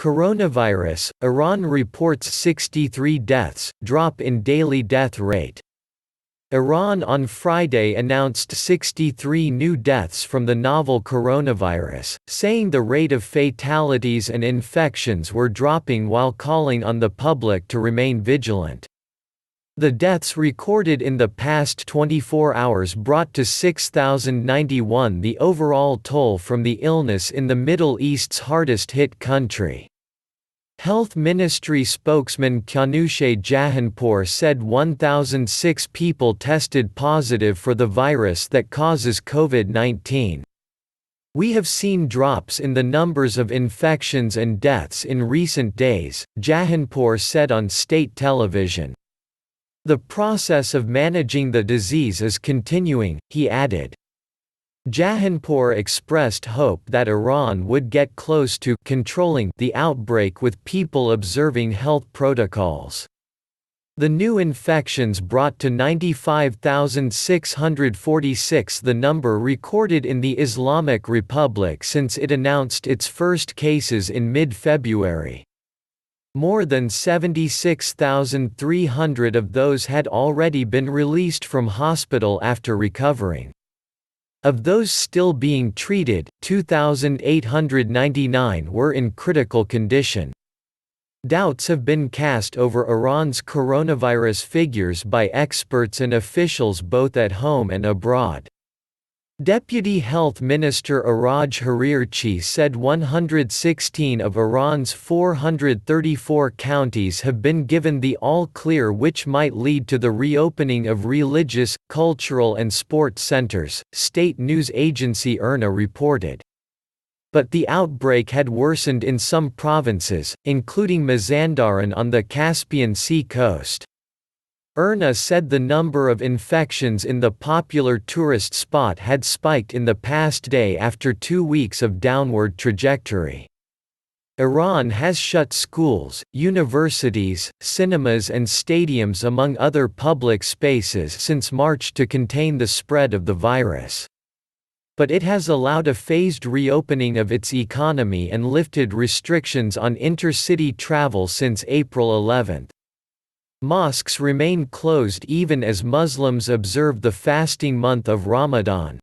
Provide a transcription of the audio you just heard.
Coronavirus, Iran reports 63 deaths, drop in daily death rate. Iran on Friday announced 63 new deaths from the novel coronavirus, saying the rate of fatalities and infections were dropping while calling on the public to remain vigilant. The deaths recorded in the past 24 hours brought to 6,091 the overall toll from the illness in the Middle East's hardest-hit country. Health Ministry spokesman Kyanush Jahanpour said 1,006 people tested positive for the virus that causes COVID-19. We have seen drops in the numbers of infections and deaths in recent days, Jahanpour said on state television. The process of managing the disease is continuing, he added. Jahanpour expressed hope that Iran would get close to controlling the outbreak with people observing health protocols. The new infections brought to 95,646 the number recorded in the Islamic Republic since it announced its first cases in mid-February. More than 76,300 of those had already been released from hospital after recovering. Of those still being treated, 2,899 were in critical condition. Doubts have been cast over Iran's coronavirus figures by experts and officials both at home and abroad. Deputy Health Minister Iraj Harirchi said 116 of Iran's 434 counties have been given the all-clear, which might lead to the reopening of religious, cultural and sports centers, state news agency IRNA reported. But the outbreak had worsened in some provinces, including Mazandaran on the Caspian Sea coast. IRNA said the number of infections in the popular tourist spot had spiked in the past day after 2 weeks of downward trajectory. Iran has shut schools, universities, cinemas and stadiums among other public spaces since March to contain the spread of the virus. But it has allowed a phased reopening of its economy and lifted restrictions on intercity travel since April 11. Mosques remain closed even as Muslims observe the fasting month of Ramadan.